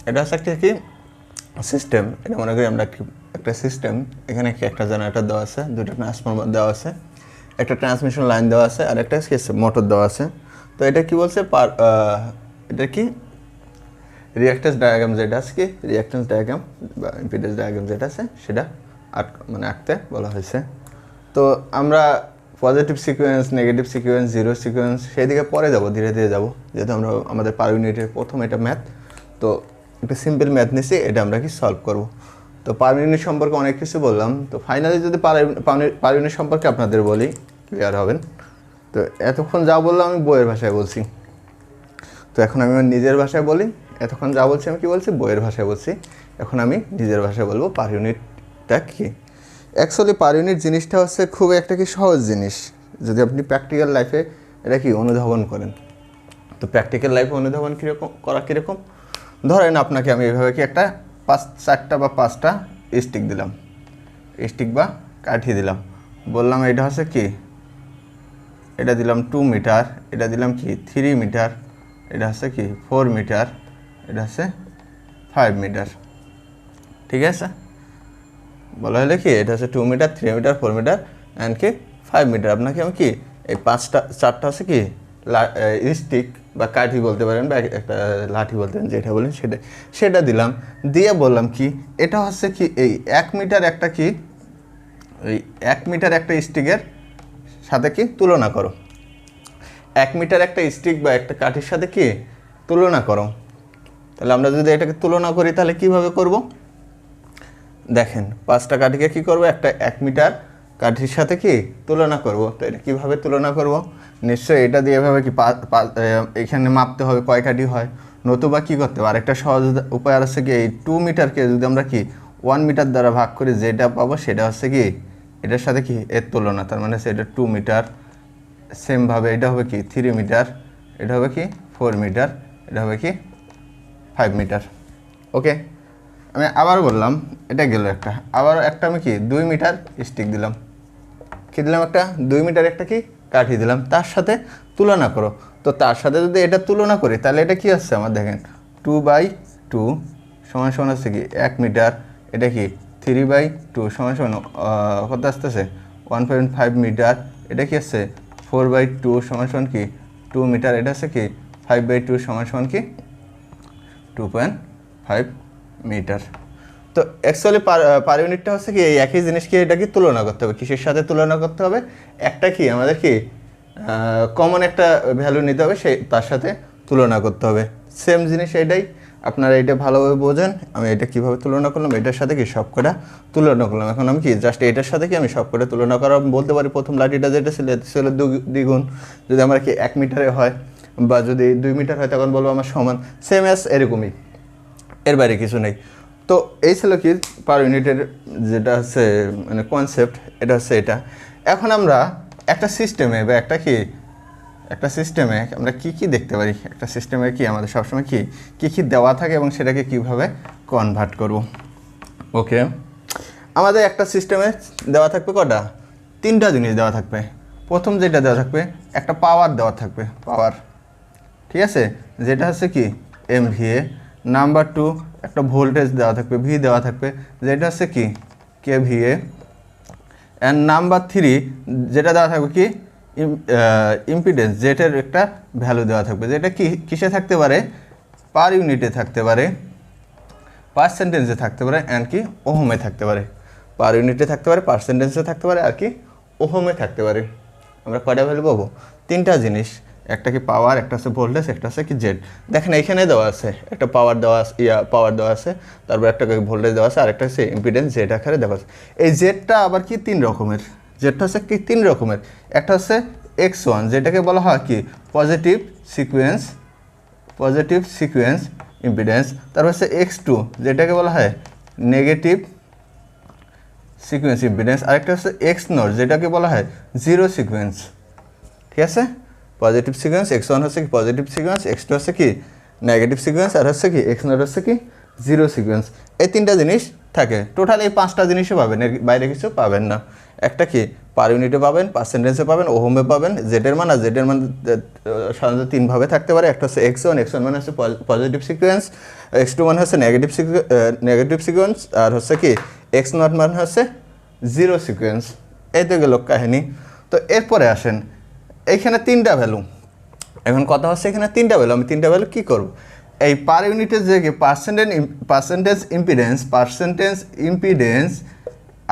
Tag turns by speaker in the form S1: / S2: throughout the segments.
S1: এটা হচ্ছে একটা কি সিস্টেম। এটা মনে করি আমরা একটা সিস্টেম, এখানে কি একটা জেনারেটর দেওয়া আছে, দুটো ট্রান্সফরমার দেওয়া আছে, একটা ট্রান্সমিশন লাইন দেওয়া আছে, আর একটা মোটর দেওয়া আছে। তো এটা কি বলছে, এটা কি রিঅ্যাক্টেন্স ডায়াগ্রাম যেটা আছে, কি রিঅ্যাক্টেন্স ডায়াগ্রাম বা ইম্পিডেন্স ডায়াগ্রাম যেটা আছে সেটা আঁকতে বলা হয়েছে। তো আমরা positive sequence, negative sequence, zero sequence সেই দিকে পরে যাব, ধীরে ধীরে যাব, যেহেতু আমরা আমাদের পার ইউনিটের প্রথম এটা ম্যাথ। তো একটা সিম্পল ম্যাথ নিচ্ছি, এটা আমরা কি সলভ করব। তো পার ইউনিট সম্পর্কে অনেক কিছু বললাম। তো ফাইনালি যদি পার ইউনিট সম্পর্কে আপনাদের বলি, ক্লিয়ার হবেন। তো এতক্ষণ যা বললাম আমি বইয়ের ভাষায় বলছি, তো এখন আমি আমার নিজের ভাষায় বলি। এতক্ষণ যা বলছি আমি কি বলছি, বইয়ের ভাষায় বলছি। এখন আমি নিজের ভাষায় বলবো পার ইউনিটটা কী। অ্যাকচুয়ালি পার ইউনিট জিনিসটা হচ্ছে খুব একটা কি সহজ জিনিস, যদি আপনি প্র্যাকটিক্যাল লাইফে এটা কি অনুধাবন করেন। তো প্র্যাকটিক্যাল লাইফে অনুধাবন কীরকম, ধরেন আপনাকে আমি এইভাবে কি একটা 4টা বা 5টা স্টিক দিলাম, স্টিক বা কাঠি দিলাম, বললাম এটা হচ্ছে কি, এটা দিলাম 2 মিটার, এটা দিলাম কি 3 মিটার, এটা হচ্ছে কি 4 মিটার, এটা হচ্ছে 5 মিটার। ঠিক আছে, বলা হলে কি এটা হচ্ছে 2 মিটার, 3 মিটার, 4 মিটার অ্যান্ড কি 5 মিটার। আপনাকে আমি কি এই 4টা হচ্ছে কি স্টিক বা কাঠি বলতে পারেন, বা একটা লাঠি বলতে পারেন, যেটা বলেন সেটা দিলাম, দিয়ে বললাম কি এটা হচ্ছে কি এই 1 মিটার একটা কি, এই 1 মিটার একটা স্টিকের সাথে কি তুলনা করো, 1 মিটার একটা স্টিক বা একটা কাঠির সাথে কি তুলনা করো। তাহলে আমরা যদি এটাকে তুলনা করি তাহলে কিভাবে করব, দেখেন 5টা কাঠিকে কি করব, একটা 1 মিটার কাঠির সাথে কি তুলনা করব। তো এটা কীভাবে তুলনা করব, নিশ্চয়ই এটা দিয়ে এভাবে কি এখানে মাপতে হবে কয় কাঠি হয়, নতুবা কী করতে হবে, আরেকটা সহজ উপায় আছে কি, এই 2 মিটারকে যদি আমরা কি 1 মিটার দ্বারা ভাগ করি, যেটা পাবো সেটা হচ্ছে কি এটার সাথে কি এর তুলনা, তার মানে সেটা 2 মিটার। সেমভাবে এটা হবে কি 3 মিটার, এটা হবে কি 4 মিটার, এটা হবে কি 5 মিটার। ওকে, আমি আবার বললাম, এটা গেল একটা, আবার একটা আমি কি 2 মিটার স্টিক দিলাম, কি দিলাম একটা 2 মিটার একটা কি কাঠি দিলাম, তার সাথে তুলনা করো। তো তার সাথে যদি এটা তুলনা করি তাহলে এটা কি আসছে আমার, দেখেন 2/2 সমান সমান হচ্ছে কি 1 মিটার, এটা কি 3/2 সমান সমান কত আসতেছে 1.5 মিটার, এটা কি আসছে 4/2 সমান সমান কি 2 মিটার, এটা হচ্ছে কি 5/2 সমান সমান কি 2.5 মিটার। তো অ্যাকচুয়ালি পার ইউনিটটা হচ্ছে কি এই একই জিনিসকে এটা কি তুলনা করতে হবে, কিসের সাথে তুলনা করতে হবে, একটা কি আমাদের কি কমন একটা ভ্যালু নিতে হবে, সেই তার সাথে তুলনা করতে হবে। সেম জিনিস এটাই, আপনারা এটা ভালোভাবে বোঝেন। আমি এটা কীভাবে তুলনা করলাম, এটার সাথে কি সব কটা তুলনা করলাম। এখন আমি কি জাস্ট এটার সাথে কি আমি সব কটা তুলনা করা বলতে পারি, প্রথম লাঠিটা যেটা ছিল দ্বিগুণ, যদি আমার কি 1 মিটারে হয় বা যদি 2 মিটার হয় তখন বলবো আমার সমান, সেম অ্যাজ এরকমই, এর বাইরে কিছু নেই। তো এই ছিল কি পার ইউনিটের যেটা হচ্ছে মানে কনসেপ্ট, এটা হচ্ছে এটা। এখন আমরা একটা সিস্টেমে বা একটা সিস্টেমে আমরা কি দেখতে পারি, একটা সিস্টেমে কি আমাদের সবসময় কি দেওয়া থাকে এবং সেটাকে কিভাবে কনভার্ট করব। ওকে, আমাদের একটা সিস্টেমে দেওয়া থাকবে কটা, 3টা জিনিস দেওয়া থাকবে। প্রথম যেটা দেওয়া থাকবে একটা পাওয়ার দেওয়া থাকবে, পাওয়ার, ঠিক আছে, যেটা হচ্ছে কি MVA। নাম্বার 2 একটা ভোল্টেজ দেওয়া থাকবে, V দেওয়া থাকবে, যেটা হচ্ছে কি KVA। অ্যান্ড নাম্বার 3 যেটা দেওয়া থাকবে কি ইম্পিডেন্স, যেটার একটা ভ্যালু দেওয়া থাকবে, যেটা কিসে থাকতে পারে, পার ইউনিটে থাকতে পারে, পার্সেন্টেজে থাকতে পারে, অ্যান্ড কি ওহমে থাকতে পারে। পার ইউনিটে থাকতে পারে, পার্সেন্টেজে থাকতে পারে, আর কি ওহমে থাকতে পারে। আমরা কয়টা ভ্যালু পাবো, 3টা জিনিস, একটা কি পাওয়ার, একটা হচ্ছে ভোল্টেজ, একটা হচ্ছে কি জেড। দেখেন এইখানে দেওয়া আছে একটা পাওয়ার দেওয়া আছে, পাওয়ার দেওয়া আছে, তারপর একটা ভোল্টেজ দেওয়া আছে, আর একটা হচ্ছে ইম্পিডেন্স জেড আকারে দেওয়া আছে। এই জেডটা আবার কি 3 রকমের, জেডটা হচ্ছে কি 3 রকমের। একটা হচ্ছে X1, যেটাকে বলা হয় কি পজিটিভ সিকুয়েন্স ইম্পিডেন্স। তারপর হচ্ছে X2, যেটাকে বলা হয় নেগেটিভ সিকুয়েন্স ইম্পিডেন্স। আরেকটা হচ্ছে X0, যেটাকে বলা হয় জিরো সিকুয়েন্স। ঠিক আছে, পজিটিভ সিকুয়েন্স X1 হচ্ছে কি পজিটিভ সিকুয়েন্স, X2 হচ্ছে কি নেগেটিভ সিকুয়েন্স, আর হচ্ছে কি X0 হচ্ছে কি জিরো সিকুয়েন্স। এই 3টা জিনিস থাকে, টোটাল এই 5টা জিনিসও পাবেন, এর বাইরে কিছু পাবেন না। একটা কি পার ইউনিটে পাবেন, পার্সেন্টেজে পাবেন, ওহমে পাবেন, জেডের মান। আর জেডের মান সাধারণত তিনভাবে থাকতে পারে। একটা হচ্ছে x1, x1 মানে হচ্ছে পজিটিভ সিকোয়েন্স, x2 মানে হচ্ছে নেগেটিভ সিকোয়েন্স, আর হচ্ছে কি x0 মানে হচ্ছে জিরো সিকোয়েন্স। এই তো গেল কাহিনী। তো এরপরে আসেন এইখানে তিনটা ভ্যালু। এখন কথা হচ্ছে এখানে তিনটা ভ্যালু, আমি তিনটা ভ্যালু কী করব, এই পার ইউনিটের যে পার্সেন্টেজ ইম্পিডেন্স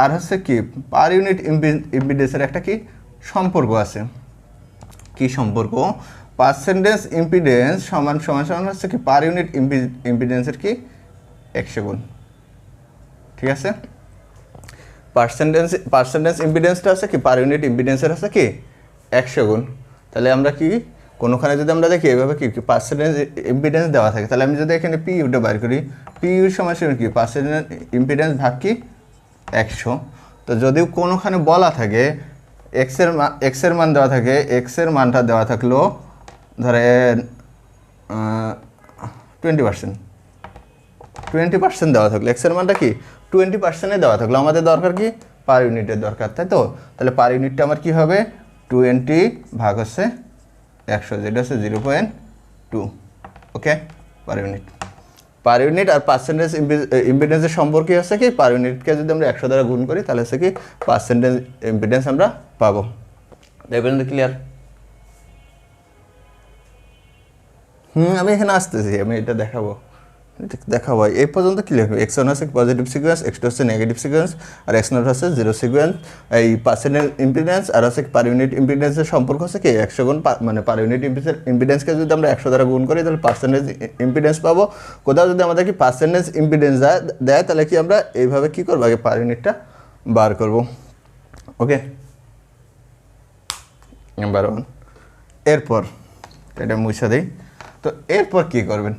S1: আর হচ্ছে কি পার ইউনিট ইম্পিডেন্সের একটা কি সম্পর্ক আছে। কি সম্পর্ক? পার্সেন্টেজ ইম্পিডেন্স সমান সমান সমান হচ্ছে কি পার ইউনিট ইম্পিডেন্সের কি 100 গুণ। ঠিক আছে, পার্সেন্টেজ ইম্পিডেন্সটা আছে কি পার ইউনিট ইম্পিডেন্সের আছে কি 100 গুণ। তাহলে আমরা কি কোনোখানে যদি আমরা দেখি এভাবে কি পার্সেন্টেজ ইম্পিডেন্স দেওয়া থাকে, তাহলে আমি যদি এখানে পি ইউটা বার করি, পি ইউর সমান সমান কি পার্সেন্টেজ ইম্পিডেন্স ভাগ কি 100। তো যদিও কোনোখানে বলা থাকে এক্সের মান দেওয়া থাকে, এক্সের মানটা দেওয়া থাকলো ধরেন 20% দেওয়া থাকলো, এক্সের মানটা কি 20% দেওয়া থাকলো, আমাদের দরকার কি পার ইউনিটের দরকার, তাই তো? তাহলে পার ইউনিটটা আমার কি হবে 20 ভাগ হচ্ছে 100, যেটা হচ্ছে 0.2। ওকে, পার ইউনিট আর পার্সেন্টেজ ইম্পিডেন্সের সম্পর্কে হচ্ছে কি পার ইউনিটকে যদি আমরা 100 দ্বারা গুণ করি তাহলে হচ্ছে কি পার্সেন্টেজ ইম্পিডেন্স আমরা পাবো। দেখবেন তো ক্লিয়ার? আমি এখানে আসতেছি, আমি এটা দেখাবো। এই পর্যন্ত ক্লিয়ার হবে। x1 হচ্ছে পজিটিভ সিকোয়েন্স, x2 হচ্ছে নেগেটিভ সিকোয়েন্স, আর x0 হচ্ছে জিরো সিকোয়েন্স। এই পার্সেন্টেজ ইম্পিডেন্স আর হচ্ছে পার ইউনিট ইম্পিডেন্সের সম্পর্ক হচ্ছে কি 100 গুণ, মানে পার ইউনিট ইম্পিডেন্সকে যদি আমরা 100 দ্বারা গুণ করি তাহলে পার্সেন্টেজ ইম্পিডেন্স পাবো। কোথাও যদি আমাদের কি পার্সেন্টেজ ইম্পিডেন্স দেয় তাহলে কি আমরা এইভাবে কি করবো, আগে পার ইউনিটটা বার করবো। ওকে, নাম্বার 1। এরপর এটা মুছে দিই। তো এরপর কি করবেন,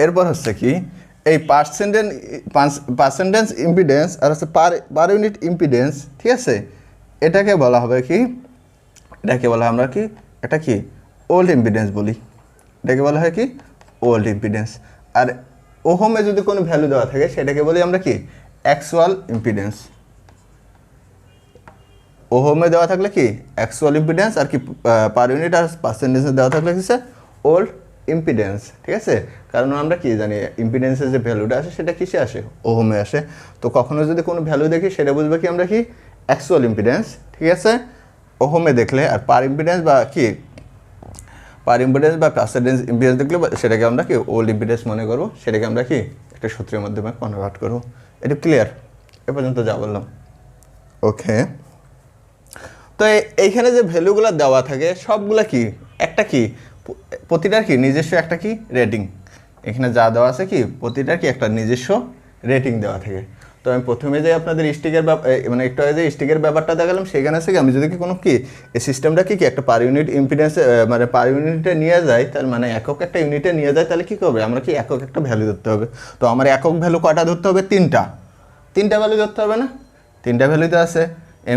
S1: এরপর হচ্ছে কি এই পার্সেন্টেজ ইম্পিডেন্স আর হচ্ছে পার ইউনিট ইম্পিডেন্স, ঠিক আছে, এটাকে বলা হবে কি, এটাকে বলা আমরা কি এটা কি ওল্ড ইম্পিডেন্স বলি। এটাকে বলা হয় কি ওল্ড ইম্পিডেন্স। আর ওহমে যদি কোনো ভ্যালু দেওয়া থাকে সেটাকে বলি আমরা কি অ্যাকচুয়াল ইম্পিডেন্স। ওহমে দেওয়া থাকলে কি অ্যাকচুয়াল ইম্পিডেন্স, আর কি পার ইউনিট আর পার্সেন্টেজে দেওয়া থাকলে হচ্ছে ওল্ড ইম্পিডেন্স। ঠিক আছে, কারণ আমরা কি জানি ইম্পিডেন্সের যে ভ্যালুটা আসে সেটা কিসে আসে, ওহমে আসে। তো কখনো যদি কোনো ভ্যালু দেখি সেটা বুঝবে কি আমরা কি অ্যাকচুয়াল ইম্পিডেন্স। ঠিক আছে, ওহমে দেখলে। আর পার ইম্পিডেন্স বা পার্সেন্টেজ ইম্পিডেন্স দেখলে সেটাকে আমরা কি ওল্ড ইম্পিডেন্স মনে করবো, সেটাকে আমরা কি একটা সূত্রের মাধ্যমে কনভার্ট করবো। এটা ক্লিয়ার? এ পর্যন্ত যা বললাম। ওকে, তো এইখানে যে ভ্যালুগুলো দেওয়া থাকে সবগুলা কি একটা কি প্রতিটার কি নিজস্ব একটা কি রেটিং। এখানে যা দেওয়া আছে কি প্রতিটার কি একটা নিজস্ব রেটিং দেওয়া থাকে। তো আমি প্রথমে যে আপনাদের স্টিকের মানে একটু আগে যে স্টিকের ব্যাপারটা দেখালাম সেখানে আছে কি আমি যদি কি কোনো কি এই সিস্টেমটা কি একটা পার ইউনিট ইম্পিডেন্স মানে পার ইউনিটে নিয়ে যায়, তার মানে একক একটা ইউনিটে নিয়ে যায়, তাহলে কী করবে আমরা কি একক একটা ভ্যালু ধরতে হবে। তো আমার একক ভ্যালু কয়টা ধরতে হবে, তিনটা ভ্যালু ধরতে হবে না? তিনটা ভ্যালুতে আছে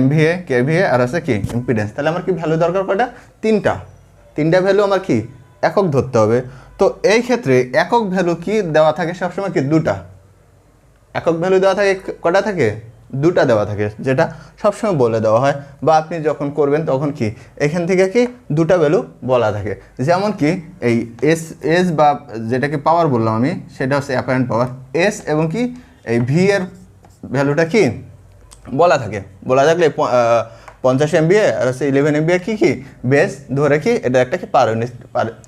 S1: MVA, KVA আর আছে কি ইম্পিডেন্স। তাহলে আমার কি ভ্যালু দরকার কয়টা, তিনটা ভ্যালু আমার কি একক ধরতে হবে। তো এই ক্ষেত্রে একক ভ্যালু কি দেওয়া থাকে সবসময় কি দুটা। একক ভ্যালু দেওয়া থাকে কটা থাকে, দুটা দেওয়া থাকে, যেটা সবসময় বলে দেওয়া হয় বা আপনি যখন করবেন তখন কি এখান থেকে কি দুটা ভ্যালু বলা থাকে। যেমন কি এই এস বা যেটাকে পাওয়ার বললাম আমি, সেটা হচ্ছে অ্যাপারেন্ট পাওয়ার এস, এবং কি এই ভি এর ভ্যালুটা কি বলা থাকলে 50 MVA আর হচ্ছে 11 MVA কি বেস ধরে কি এটা একটা কি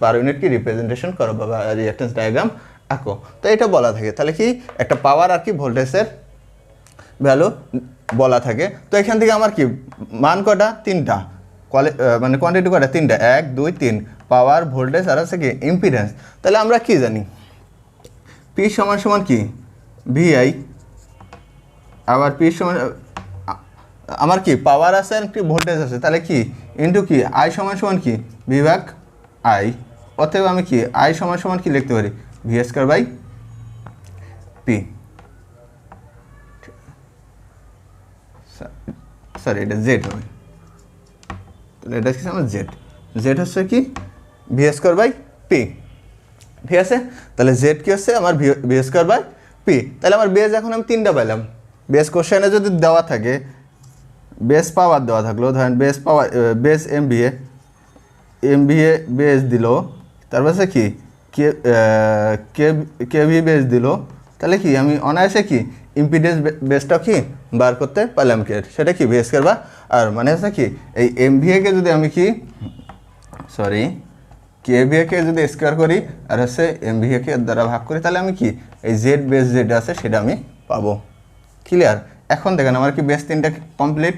S1: পার ইউনিট কি রিপ্রেজেন্টেশন করো বা রিঅ্যাকট্যান্স ডায়াগ্রাম আঁকো। তো এটা বলা থাকে, তাহলে কি একটা পাওয়ার আর কি ভোল্টেজের ভ্যালু বলা থাকে। তো এখান থেকে আমার কি মান কটা, তিনটা, মানে কোয়ান্টিটি কটা, তিনটা, 1 2 3, পাওয়ার, ভোল্টেজ আর হচ্ছে কি ইম্পিডেন্স। তাহলে আমরা কি জানি পি সমান সমান কি VI, আবার পি সমান আমার কি পাওয়ার আছে আর কি ভোল্টেজ আছে, তাহলে কি ইন্টু কি আই সমান সমান কি ভি ভাগ আই। অতএব আমি কি আই সমান সমান কি লিখতে পারি V²/P। সরি এটা জেড হবে, তাহলে এটা কি আমার জেড হচ্ছে কি V²/P। ঠিক আছে, তাহলে জেড কি হচ্ছে আমার V²/P পি, তাহলে আমার বেস এখন আমি 3টা পেলাম। বেস কোশ্চেনে যদি দেওয়া থাকে, বেস পাওয়ার দেওয়া থাকলো, ধরেন বেস পাওয়ার, বেস এমভিএ বেস দিল, তারপর কি কেভি বেস দিল, তাহলে কি আমি অনায়াসে কি ইম্পিডেন্স বেসটা কি বার করতে পারলাম কি, সেটা কি বেস করবা। আর মানে হচ্ছে কি এই এমভিএকে যদি আমি কি সরি কেভিএকে যদি স্কোয়ার করি আর হচ্ছে এমভিএকে দ্বারা ভাগ করি, তাহলে আমি কি এই জেড বেস যেটা আছে সেটা আমি পাবো। ক্লিয়ার? এখন দেখেন আমার কি বেস 3টা কমপ্লিট,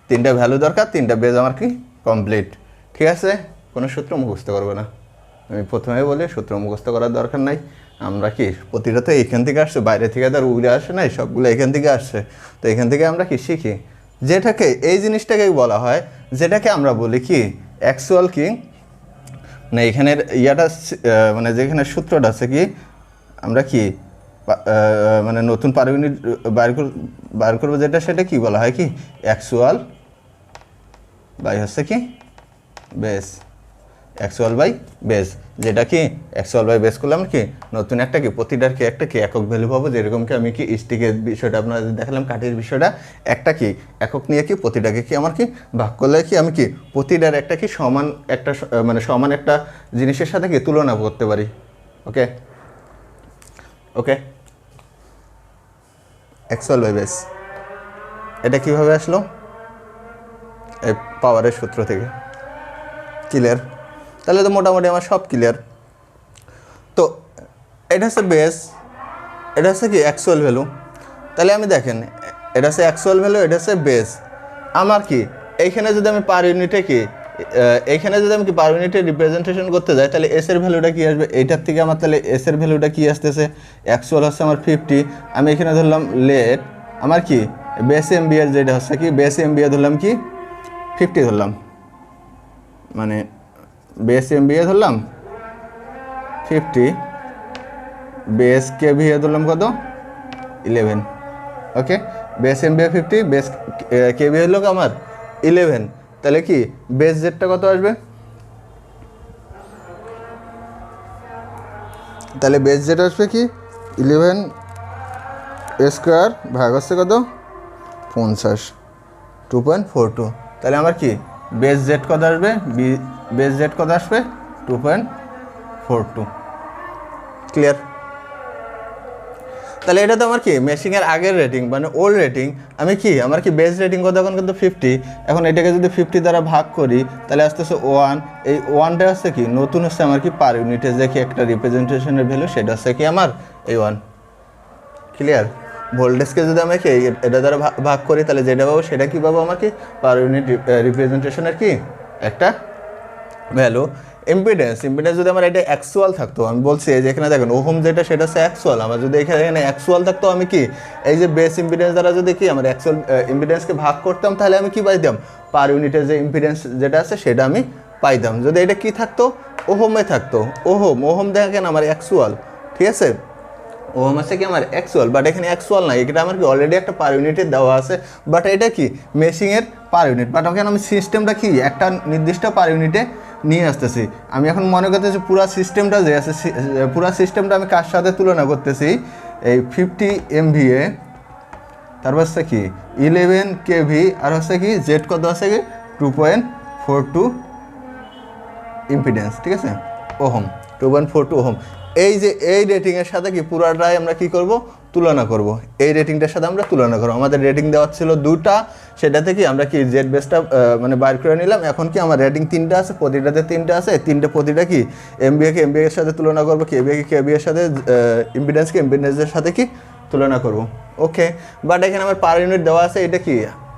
S1: 3টা ভ্যালু দরকার, 3টা বেস আমার কি কমপ্লিট। ঠিক আছে, কোনো সূত্র মুখস্থ করবো না, আমি প্রথমে বলি সূত্র মুখস্থ করার দরকার নাই। আমরা কি প্রতিটা তো এইখান থেকে আসছে, বাইরে থেকে তো আর উড়ে আসে নাই, সবগুলো এখান থেকে আসছে। তো এখান থেকে আমরা কি শিখি, যেটাকে এই জিনিসটাকেই বলা হয়, যেটাকে আমরা বলি কি অ্যাকচুয়াল কি মানে এখানের ইয়াটা মানে যেখানে সূত্রটা আছে কি আমরা কি মানে নতুন পার ইউনিট বার করবো যেটা, সেটা কি বলা হয় কি অ্যাকচুয়াল বাই হচ্ছে কি বেস, অ্যাকচুয়াল বাই বেস, যেটা কি অ্যাকচুয়াল বাই বেস করলাম কি নতুন একটা কি প্রতিটার কি একটা কি একক ভ্যালু পাবো। যেরকম কি আমি কি স্টিকের বিষয়টা আপনাদের দেখালাম, কাঠের বিষয়টা, একটা কি একক নিয়ে কি প্রতিটাকে কি আমার কি ভাগ করলে কি আমি কি প্রতিটার একটা কি সমান একটা মানে সমান একটা জিনিসের সাথে কি তুলনা করতে পারি। ওকে ওকে, অ্যাকচুয়াল বাই বেস এটা কিভাবে আসলো, এই পাওয়ারের সূত্র থেকে। ক্লিয়ার? তাহলে তো মোটামুটি আমার সব ক্লিয়ার। তো এটা হচ্ছে বেস, এটা হচ্ছে কি অ্যাকচুয়াল ভ্যালু। তাহলে আমি দেখেন এটা হচ্ছে অ্যাকচুয়াল ভ্যালু, এটা হচ্ছে বেস। আমার কি এইখানে যদি আমি পার ইউনিটে কি এইখানে যদি আমি কি পার ইউনিটে রিপ্রেজেন্টেশন করতে যাই, তাহলে এস এর ভ্যালুটা কি আসবে, এইটার থেকে আমার তাহলে এস এর ভ্যালুটা কি আসতেছে, অ্যাকচুয়াল হচ্ছে আমার 50, আমি এখানে ধরলাম লেট, আমার কি বেস এমবিএর যেটা হচ্ছে কি বেস এমবিএ ধরলাম কি 50 ধরলাম, মানে বেস এমবিএ ধরলাম 50, বেস কেভিএ ধরলাম কত 11। ওকে, বেস এমবিএ 50, বেস কেভিএ হলো আমার 11, তাহলে কি বেস জেডটা কত আসবে, তাহলে বেস জেড আসবে কি 11 স্কোয়ার ভাগ হচ্ছে কত 50, 2.42। তাহলে আমার কি বেস জেড কত আসবে, বেস জেড কত আসবে 2.42। ক্লিয়ার? তাহলে এটা তো আমার কি মেশিনের আগের রেটিং মানে ওল্ড রেটিং। আমি কি আমার কি বেস রেটিং কত এখন কিন্তু 50, এখন এটাকে যদি 50 দ্বারা ভাগ করি তাহলে আসতেছে 1, এই 1টা হচ্ছে কি নতুন হচ্ছে আমার কি পার ইউনিটে যে কি একটা রিপ্রেজেন্টেশনের ভ্যালু, সেটা হচ্ছে কি আমার এই 1। ক্লিয়ার? ভোল্টেজকে যদি আমি কি এটা দ্বারা ভাগ করি তাহলে যেটা পাবো সেটা কি পাবো আমার কি পার ইউনিট রিপ্রেজেন্টেশনের কি একটা ভ্যালু। ইম্পিডেন্স যদি আমার এটা অ্যাকচুয়াল থাকতো, আমি বলছি যে এখানে দেখেন ওহম যেটা সেটা হচ্ছে অ্যাকচুয়াল, আমার যদি এখানে অ্যাকচুয়াল থাকতো আমি কি এই যে বেস ইম্পিডেন্স দ্বারা যদি কি আমার অ্যাকচুয়াল ইম্পিডেন্সকে ভাগ করতাম, তাহলে আমি কি পাইতাম পার ইউনিটের যে ইম্পিডেন্স যেটা আছে সেটা আমি পাইতাম। যদি এটা কি থাকতো ওহমে থাকতো, ওহম দেখেন আমার অ্যাকচুয়াল, ঠিক আছে, ওহম আছে কি আমার অ্যাকচুয়াল, বাট এখানে অ্যাকচুয়াল নাই, এটা আমার কি অলরেডি একটা পার ইউনিটে দেওয়া আছে, বাট এটা কি মেশিনের পার ইউনিট, বাট ওখানে আমি সিস্টেমটা কি একটা নির্দিষ্ট পার ইউনিটে নিয়ে আসতেছি। আমি এখন মনে করতেছি পুরো সিস্টেমটা যে আছে পুরো সিস্টেমটা আমি কার সাথে তুলনা করতেছি, এই 50 MVA, তারপর হচ্ছে কি 11 KV, আর হচ্ছে কি জেড কত আছে কি 2.42 ইম্পিডেন্স, ঠিক আছে, ওহম 2.42 ওহম। এই যে এই রেটিংয়ের সাথে কি পুরাটাই আমরা কি করব তুলনা করব, এই রেটিংটার সাথে আমরা তুলনা করব। আমাদের রেটিং দেওয়া ছিল 2টা, সেটা থেকে আমরা কি জেড বেসটা মানে বাইর করে নিলাম। এখন কি আমার রেটিং 3টা আছে, প্রতিটাতে 3টা আছে, প্রতিটা কি এমবিএ এর সাথে তুলনা করব, কেবিএ এর সাথে, ইম্পিডেন্সের সাথে কি তুলনা করব। ওকে, বাট এখানে আমার পার ইউনিট দেওয়া আছে, এটা কি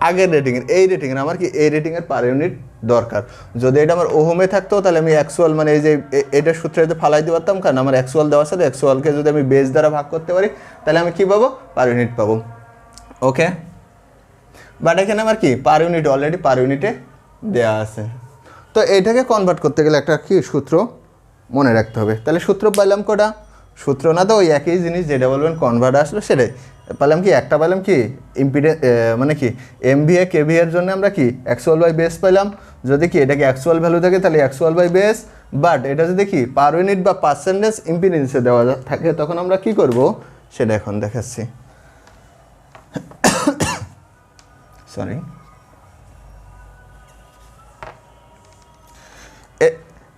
S1: আগের রেটিংয়ের, এই রেটিংয়ের আমার কি এই রেটিংয়ের পার ইউনিট দরকার। যদি এটা আমার ওহমে থাকতো তাহলে আমি অ্যাকচুয়াল মানে এই যে এটার সূত্রে যদি ফালাই দিতে পারতাম, কারণ আমার অ্যাকচুয়াল দেওয়া আছে, অ্যাকচুয়ালকে যদি আমি বেস দ্বারা ভাগ করতে পারি তাহলে আমি কী পাবো পার ইউনিট পাবো। ওকে, বাট এখানে আমার কি পার ইউনিট অলরেডি পার ইউনিটে দেওয়া আছে। তো এইটাকে কনভার্ট করতে গেলে একটা কি সূত্র মনে রাখতে হবে। তাহলে সূত্র পাইলাম কটা, সূত্র না তো ওই একই জিনিস যেটা বলবেন কনভার্ট আসলো সেটাই পেলাম কি, একটা পেলাম কি ইম্পিডেন্স মানে কি এমভিএ কেভিএর জন্য আমরা কি অ্যাকচুয়াল বাই বেস পেলাম। যদি কি এটাকে অ্যাকচুয়াল ভ্যালু থাকে তাহলে অ্যাকচুয়াল বাই বেস, বাট এটা যদি কি পার ইউনিট বা পার্সেন্টেজ ইম্পিডেন্সে দেওয়া থাকে তখন আমরা কি করব সেটা এখন দেখাচ্ছি। সরি,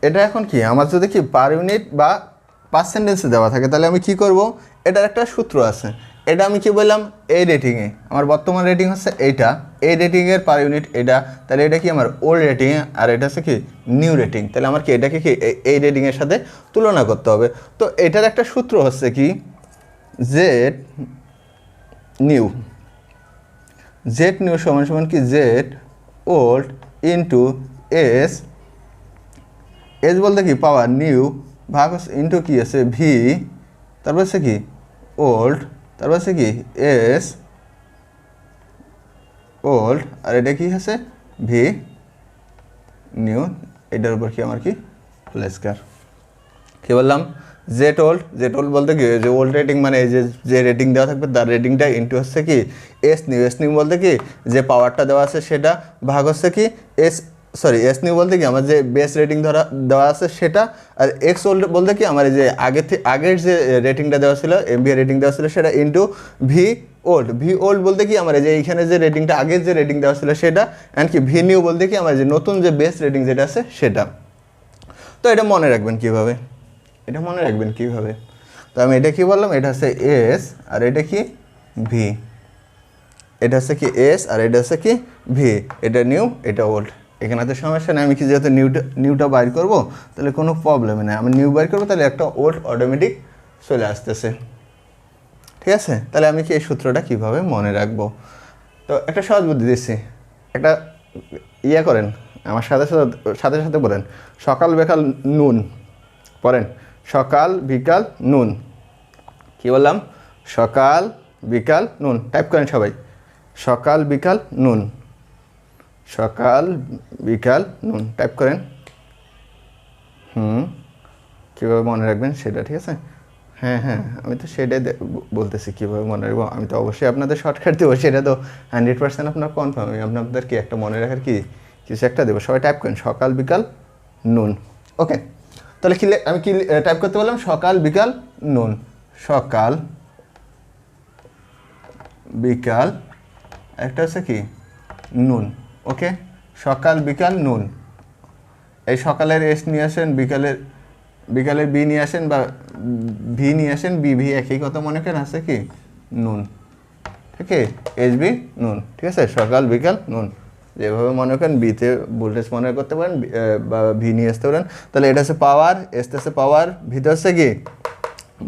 S1: এটা এখন কি আমার যদি কি পার ইউনিট বা পার্সেন্টেজে দেওয়া থাকে তাহলে আমি কি করব, এটার একটা সূত্র আছে। এটা আমি কি বললাম, এই রেটিংয়ে আমার বর্তমান রেটিং হচ্ছে এইটা, এই রেটিংয়ের পার ইউনিট এটা, তাহলে এটা কি আমার ওল্ড রেটিংয়ে, আর এটা হচ্ছে কি নিউ রেটিং। তাহলে আমার কি এটাকে কি এই রেটিংয়ের সাথে তুলনা করতে হবে। তো এটার একটা সূত্র হচ্ছে কি জেড নিউ, জেড নিউ সমান সমান কি Z old into S, S বলতে কি পাওয়ার নিউ ভাগ ইন্টু কি আছে ভি, তারপর হচ্ছে কি ওল্ড, তারপর হচ্ছে কি এস ওল্ড, আর এটা কি আছে ভি নিউ, এটার উপর কি আমার কি হোল স্কয়ার। কী বললাম, জেড ওল্ড বলতে কি যে ওল্ড রেটিং মানে এই যে রেটিং দেওয়া থাকবে তার রেটিংটা ইন্টু হচ্ছে কি এস নিউ বলতে কি যে পাওয়ারটা দেওয়া আছে সেটা ভাগ হচ্ছে কি এস নিউ বলতে কি আমার যে বেস রেটিং দেওয়া আছে সেটা, আর এক্স ওল্ড বলতে কি আমার এই যে আগের যে রেটিংটা দেওয়া ছিল এমবিএ রেটিং দেওয়া ছিল সেটা ইন্টু ভি ওল্ড বলতে কি আমার যে এইখানে যে রেটিংটা আগের যে রেটিং দেওয়া ছিল সেটা, অ্যান্ড কি ভি নিউ বলতে কি আমার যে নতুন যে বেস রেটিং যেটা আছে সেটা। তো এটা মনে রাখবেন কীভাবে, তো আমি এটা কি বললাম, এটা হচ্ছে এস আর এটা কি ভি, এটা হচ্ছে কি এস আর এটা হচ্ছে কি ভি, এটা নিউ এটা ওল্ড। এখানে তো সমস্যা নেই, আমি কি যেহেতু নিউটা বাইর করবো তাহলে কোনো প্রবলেম নেই, আমি নিউ বাইর করবো তাহলে একটা ওল্ড অটোমেটিক চলে আসতেছে। ঠিক আছে, তাহলে আমি কি এই সূত্রটা কীভাবে মনে রাখবো। তো একটা সহজ বুদ্ধি দিচ্ছি, একটা করেন আমার সাথে বলেন সকাল বিকাল নুন, পড়েন সকাল বিকাল নুন। কি বললাম, সকাল বিকাল নুন, টাইপ করেন সবাই সকাল বিকাল নুন, টাইপ করেন। কীভাবে মনে রাখবেন সেটা, ঠিক আছে। হ্যাঁ আমি তো সেটাই বলতেছি কীভাবে মনে রাখবো, আমি তো অবশ্যই আপনাদের শর্টকাট দেবো, সেটা তো 100% আপনার কনফার্ম। আমি আপনাদেরকে একটা মনে রাখার কিছু একটা দেবো, সবাই টাইপ করেন সকাল বিকাল নুন। ওকে, তাহলে আমি কি টাইপ করতে বললাম, সকাল বিকাল নুন, সকাল বিকাল একটা হচ্ছে কি নুন। ওকে, সকাল বিকাল নুন, এই সকালের এস নিয়ে আসেন, বিকালের বি নিয়ে আসেন বা ভি নিয়ে আসেন, ভি একই কথা মনে করেন আছে কি নুন, ঠিক আছে, এস বি নুন। ঠিক আছে, সকাল বিকাল নুন, যেভাবে মনে করেন বিতে ভোল্টেজ মনে করতে পারেন বা ভি নিয়ে আসতে পারেন। তাহলে এটা হচ্ছে পাওয়ার, এসতে হচ্ছে পাওয়ার, ভিতে হচ্ছে কি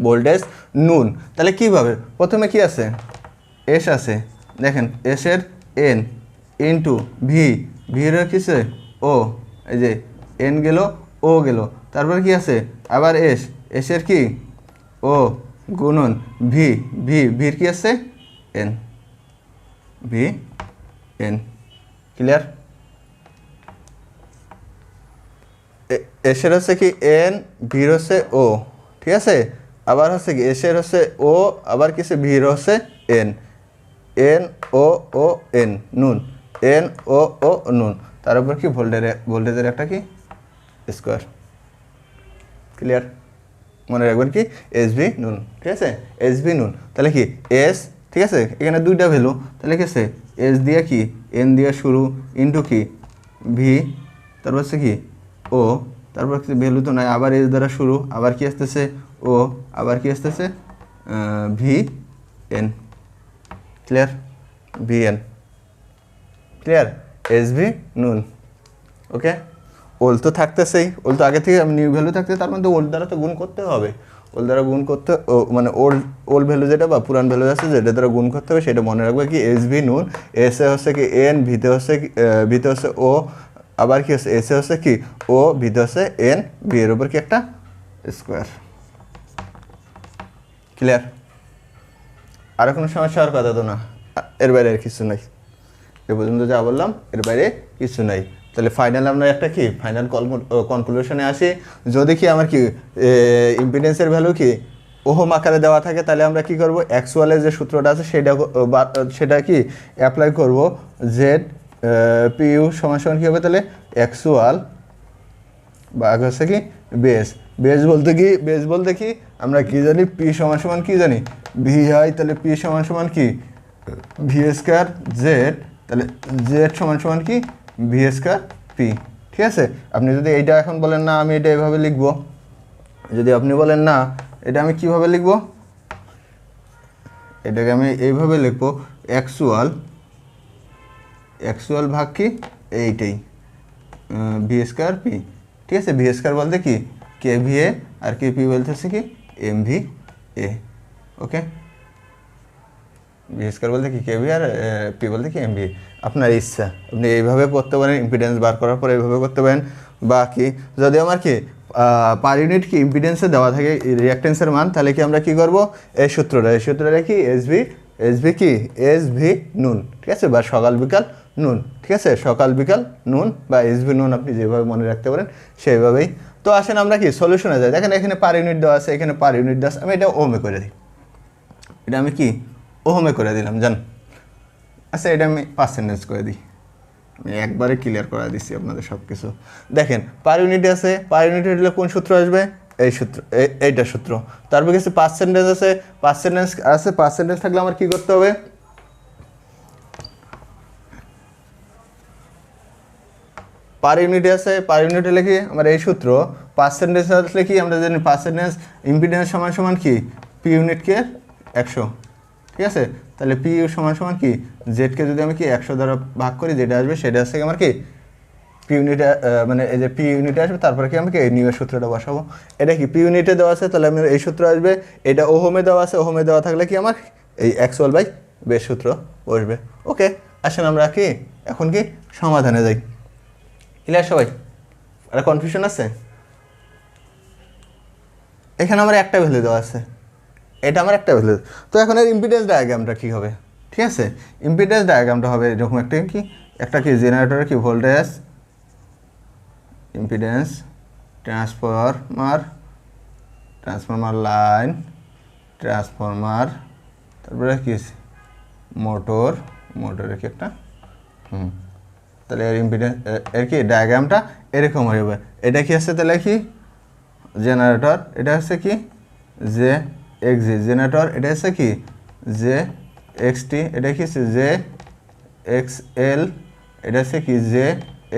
S1: ভোল্টেজ নুন। তাহলে কীভাবে, প্রথমে কি আছে এস আছে, দেখেন এসের এন ইন্টু ভির কিসে ও, এই যে এন গেল ও গেল, তারপর কি আছে আবার এসের কি ও গুণন ভির কি আছে এন, ক্লিয়ার। এসের হচ্ছে কি এন, ভির হচ্ছে ও, ঠিক আছে, আবার হচ্ছে কি এসের হচ্ছে ও, আবার কিসে ভির হচ্ছে এন, ও এন নুন, ও নুন, তার উপর কি ভোল্টেজের একটা কি স্কোয়ার। ক্লিয়ার, মনে রাখবেন কি এস ভি নুন। ঠিক আছে, এস ভি নুন, তাহলে কি এস, ঠিক আছে, এখানে দুইটা ভ্যালু, তাহলে কি আছে এস দিয়ে কি এন দিয়ে শুরু ইন্টু কি ভি, তারপর হচ্ছে কি ও, তারপর ভ্যালু তো নাই, আবার এস দ্বারা শুরু, আবার কি আসতেছে ও, আবার কি আসতেছে V N. Clear, V N, clear, S V নুন। ওকে, ওল তো থাকতেছেই, ওল তো আগে থেকে নিউ ভ্যালু থাকতে, তার মধ্যে ওল দ্বারা তো গুণ করতে হবে, ওল দ্বারা গুণ করতে, মানে ওল্ড ভ্যালু যেটা বা পুরান ভ্যালু আছে যেটা দ্বারা গুণ করতে হবে সেটা মনে রাখবে কি এস ভি নুন। এসে হচ্ছে কি এন, ভিতে হচ্ছে ও, আবার কি হচ্ছে এসে হচ্ছে কি ও, ভিতে হচ্ছে এন, ভি এর উপর কি একটা স্কোয়ার। ক্লিয়ার, আর কোনো সমস্যা হওয়ার কথা তো না, এর বাইরে আর কিছু নাই, এ পর্যন্ত যা বললাম এর বাইরে কিছু নাই। তাহলে ফাইনাল আমরা একটা কি ফাইনাল কনক্লুশনে আসি, যদি কি আমার কি ইম্পিডেন্সের ভ্যালু কি ওহম আকারে দেওয়া থাকে তাহলে আমরা কি করব, অ্যাকচুয়ালের যে সূত্রটা আছে সেটা কি অ্যাপ্লাই করব, জেড পিইউ সমান সমান কী হবে, তাহলে অ্যাকচুয়াল বা হচ্ছে কি বেস, বেস বলতে কি আমরা কি জানি, পি সমান সমান কি জানি, ভি হয়, তাহলে পি সমান সমান কি ভি স্কয়ার জেড, তাহলে জেড সমান সমান কি ভি স্কয়ার পি। ঠিক আছে, আপনি যদি এইটা এখন বলেন না আমি এটা এভাবে লিখবো, যদি আপনি বলেন না এটা আমি কিভাবে লিখবো, এটাকে আমি এইভাবে লিখবো অ্যাকচুয়াল ভাগ কি এইটাই ভি স্কয়ার পি। ঠিক আছে, ভি স্কয়ার বলতে কি K V A R K p বলতেছে কি এম ভি এ। ওকে, ভি স্কয়ার বলতে কি কে ভি আর পি বলতে কি এম ভি। আপনার ইচ্ছা, আপনি এইভাবে করতে পারেন, ইম্পিডেন্স বার করার পরে এইভাবে করতে পারেন। বা কি যদি আমার কি পার ইউনিট কি ইম্পিডেন্সে দেওয়া থাকে রিঅ্যাকটেন্সের মান, তাহলে কি আমরা কি করব, এই সূত্রটা কি এসভি কি এসভি নুন। ঠিক আছে, বা সকাল বিকাল নুন। ঠিক আছে, সকাল বিকাল নুন বা এসভি নুন আপনি যেভাবে মনে রাখতে পারেন সেইভাবেই। তো আসেন আমরা কি সলিউশনে যাই। দেখেন এখানে পার ইউনিট দেওয়া আছে, এখানে পার ইউনিট দেওয়া আছে, আমি এটা ওহমে করে দিই, এটা আমি কি ওহমে করে দিলাম জান। আচ্ছা, এটা আমি পার্সেন্টেজ করে দিই, আমি একবারে ক্লিয়ার করে দিচ্ছি আপনাদের সব কিছু। দেখেন পার ইউনিটে আছে, পার ইউনিটে হলে কোন সূত্র আসবে, এই সূত্র, এইটা সূত্র। তারপর কিছু পার্সেন্টেজ আছে, পার্সেন্টেজ থাকলে আমার কি করতে হবে, পার ইউনিটে আছে, পার ইউনিটে লিখি আমার এই সূত্র। পার্সেন্টেজ আসলে কি আমরা জানি পার্সেন্টেজ ইম্পিডেন্স সমান সমান কি পি ইউনিটকে 100। ঠিক আছে, তাহলে পি ইউ সমান সমান কি জেডকে যদি আমি কি 100 দ্বারা ভাগ করি, যেটা আসবে সেটা হচ্ছে আমার কি পি ইউনিটে, মানে এই যে পি ইউনিটে আসবে, তারপরে কি আমি কি এই নিউয়ের সূত্রটা বসাবো। এটা কি পি ইউনিটে দেওয়া আছে, তাহলে আমার এই সূত্র আসবে। এটা ওহমে দেওয়া আছে, ওহমে দেওয়া থাকলে কি আমার এই অ্যাকচুয়াল বাই বেস সূত্র বসবে। ওকে, আসেন আমরা কি এখন কি সমাধানে যাই। ক্লিয়ার সবাই? আর কনফিউশন আছে? এখানে আমার একটা ভ্যালু দেওয়া আছে, এটা আমার একটা ভ্যালু। তো এখন এর ইম্পিডেন্স ডায়াগ্রামটা কী হবে? ঠিক আছে, ইম্পিডেন্স ডায়াগ্রামটা হবে এরকম একটা কি জেনারেটরের কি voltage, impedance, transformer line, transformer, তারপরে কি মোটরের কি একটা তাহলে এর ইম্পিডেন্স এর কি ডায়াগ্রামটা এরকম হবে। এটা কি আছে তাহলে কি জেনারেটর, এটা হচ্ছে কি জে এক্স জি জেনারেটর, এটা হচ্ছে কি জে এক্স টি, এটা কি হচ্ছে জে এক্স এল, এটা হচ্ছে কি জে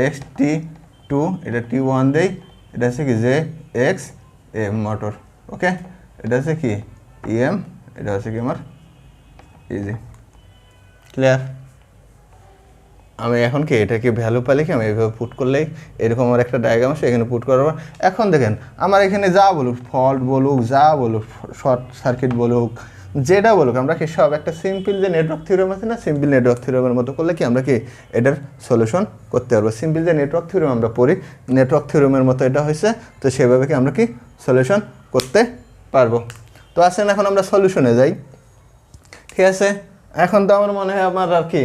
S1: এক্স টি টু, এটা টি ওয়ান দেই, এটা হচ্ছে কি জে এক্স এম মোটর। ওকে, এটা হচ্ছে কি ইএম, এটা হচ্ছে কি আমার ইজি। ক্লিয়ার? আমি এখন কি এটাকে ভ্যালু পাইলে কি আমি এইভাবে পুট করলেই এরকম আমার একটা ডায়াগ্রাম আছে, এখানে পুট করার পর এখন দেখেন আমার এখানে যা বলুক, ফল্ট বলুক, যা বলুক, শর্ট সার্কিট বলুক, যেটা বলুক, আমরা কি সব একটা সিম্পল যে নেটওয়ার্ক থিওরেম আছে না, সিম্পল নেটওয়ার্ক থিওরেমের মতো করলে কি আমরা কি এটার সলিউশন করতে পারবো। সিম্পল যে নেটওয়ার্ক থিওরেম আমরা পড়ি, নেটওয়ার্ক থিওরেমের মতো এটা হয়েছে, তো সেভাবে কি আমরা কি সলিউশন করতে পারবো। তো আসেন এখন আমরা সলিউশনে যাই। ঠিক আছে, এখন তো আমার মনে হয় আমার আর কি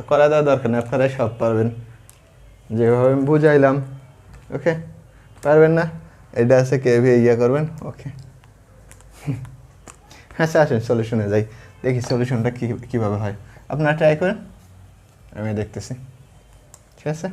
S1: করা দেওয়া দরকার নেই, আপনারাই সব পারবেন যেভাবে আমি বুঝাইলাম। ওকে, পারবেন না? এটা আছে কেভি ইয়ে করবেন। ওকে, আচ্ছা আসেন সলিউশনে যাই, দেখি সলিউশনটা কীভাবে হয়। আপনারা ট্রাই করেন, আমি দেখতেছি। ঠিক আছে।